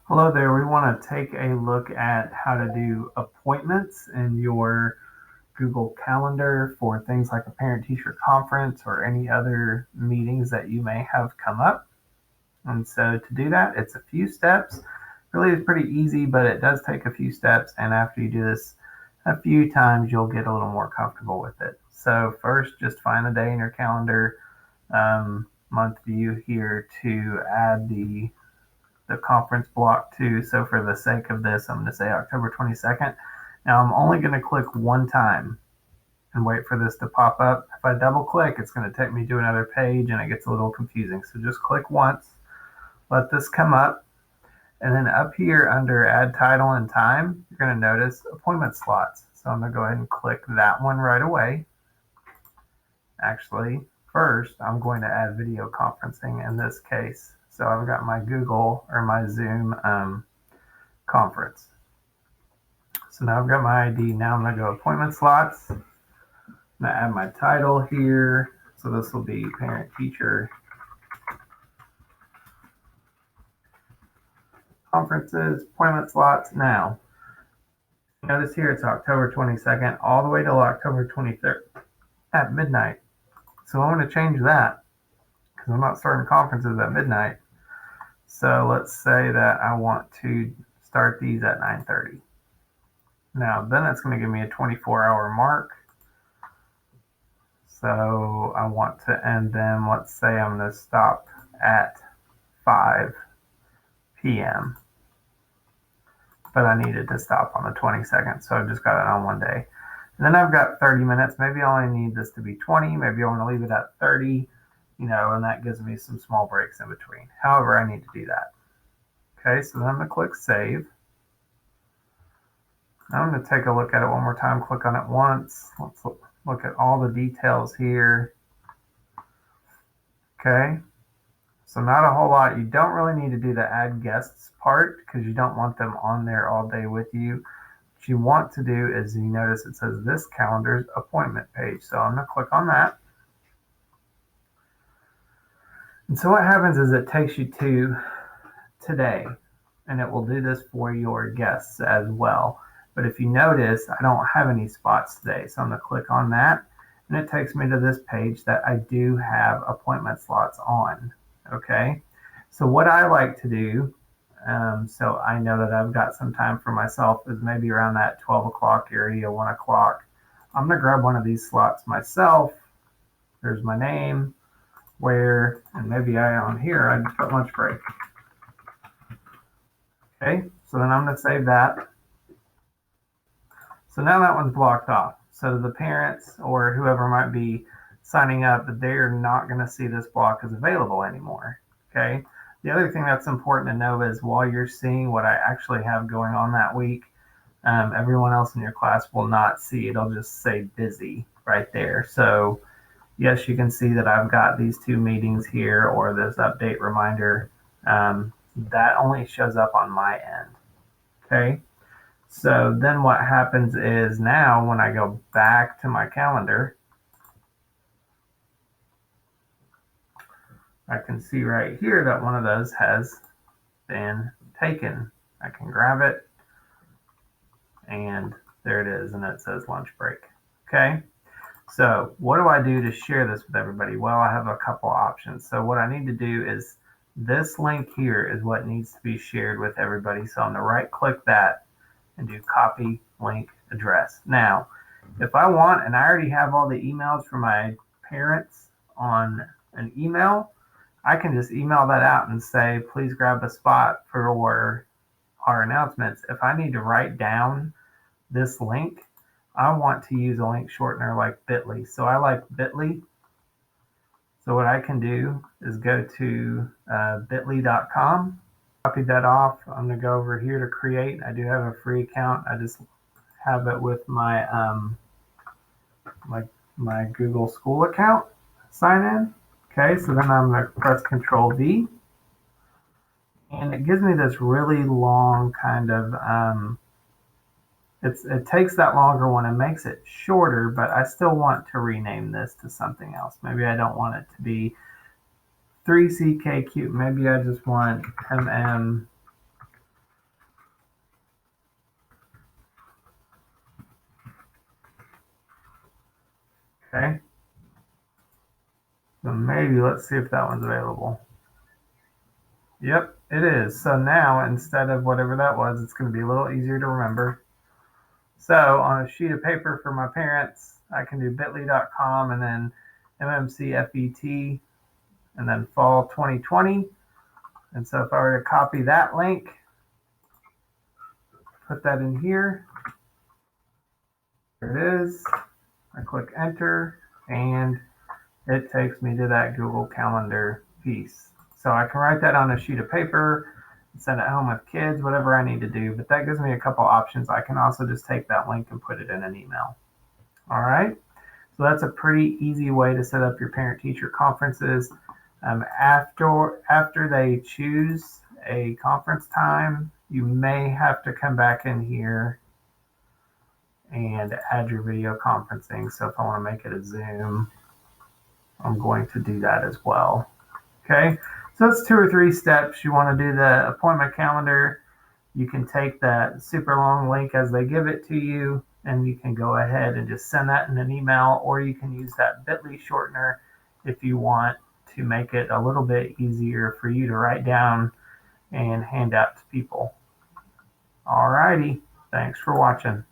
Hello there. We want to take a look at how to do appointments in your Google Calendar for things like a parent-teacher conference or any other meetings that you may have come up. And so to do that, it's a few steps. Really, it's pretty easy, but it does take a few steps. And after you do this a few times, you'll get a little more comfortable with it. So first, just find the day in your calendar, month view here to add the conference block to. So for the sake of this, I'm going to say October 22nd. Now I'm only going to click one time and wait for this to pop up. If I double click, it's going to take me to another page and it gets a little confusing. So just click once, let this come up, and then up here under add title and time, you're going to notice appointment slots. So I'm going to go ahead and click that one right away. Actually, first I'm going to add video conferencing in this case. So I've got my Google or my Zoom conference. So now I've got my ID. Now I'm going to go appointment slots. I'm going to add my title here. So this will be parent teacher conferences, appointment slots. Now, notice here it's October 22nd all the way till October 23rd at midnight. So I'm going to change that because I'm not starting conferences at midnight. So let's say that I want to start these at 9:30. Now then it's going to give me a 24-hour mark. So I want to end them. Let's say I'm going to stop at 5 p.m. But I needed to stop on the 22nd, so I just got it on one day. And then I've got 30 minutes. Maybe I only need this to be 20. Maybe I want to leave it at 30. And that gives me some small breaks in between. However, I need to do that. Okay, so then I'm going to click Save. Now I'm going to take a look at it one more time. Click on it once. Let's look at all the details here. Okay, so not a whole lot. You don't really need to do the Add Guests part because you don't want them on there all day with you. What you want to do is, you notice it says this calendar's appointment page. So I'm going to click on that. And so what happens is it takes you to today, and it will do this for your guests as well. But if you notice, I don't have any spots today. So I'm going to click on that, and it takes me to this page that I do have appointment slots on. Okay. So what I like to do, so I know that I've got some time for myself, is maybe around that 12 o'clock area, 1 o'clock. I'm going to grab one of these slots myself. There's my name. And maybe on here, I just put lunch break. Okay, so then I'm going to save that. So now that one's blocked off. So the parents or whoever might be signing up, they're not going to see this block as available anymore. Okay, the other thing that's important to know is while you're seeing what I actually have going on that week, everyone else in your class will not see it. It'll just say busy right there. So yes, you can see that I've got these two meetings here or this update reminder. That only shows up on my end. Okay. So then what happens is now when I go back to my calendar, I can see right here that one of those has been taken. I can grab it and there it is, and it says lunch break. Okay. So what do I do to share this with everybody? Well, I have a couple options. So what I need to do is this link here is what needs to be shared with everybody. So I'm going to right click that and do copy link address. Now, if I want, and I already have all the emails from my parents on an email, I can just email that out and say, please grab a spot for our announcements. If I need to write down this link, I want to use a link shortener like bit.ly. So I like bit.ly. So what I can do is go to bit.ly.com, copy that off. I'm going to go over here to create. I do have a free account. I just have it with my my Google School account sign in. Okay, so then I'm going to press Control V. And it gives me this really long kind of it takes that longer one and makes it shorter, but I still want to rename this to something else. Maybe I don't want it to be 3CK cube. Maybe I just want MM Okay. So maybe let's see if that one's available. Yep, it is. So now instead of whatever that was, it's going to be a little easier to remember. So on a sheet of paper for my parents, I can do bit.ly.com and then MMCFET and then fall 2020. And so if I were to copy that link, put that in here, there it is. I click enter and it takes me to that Google Calendar piece. So I can write that on a sheet of paper, send it home with kids, whatever I need to do. But that gives me a couple options. I can also just take that link and put it in an email. All right. So that's a pretty easy way to set up your parent-teacher conferences. After they choose a conference time, you may have to come back in here and add your video conferencing. So if I want to make it a Zoom, I'm going to do that as well. Okay, so that's 2 or 3 steps. You want to do the appointment calendar. You can take that super long link as they give it to you, and you can go ahead and just send that in an email, or you can use that bit.ly shortener if you want to make it a little bit easier for you to write down and hand out to people. All righty, thanks for watching.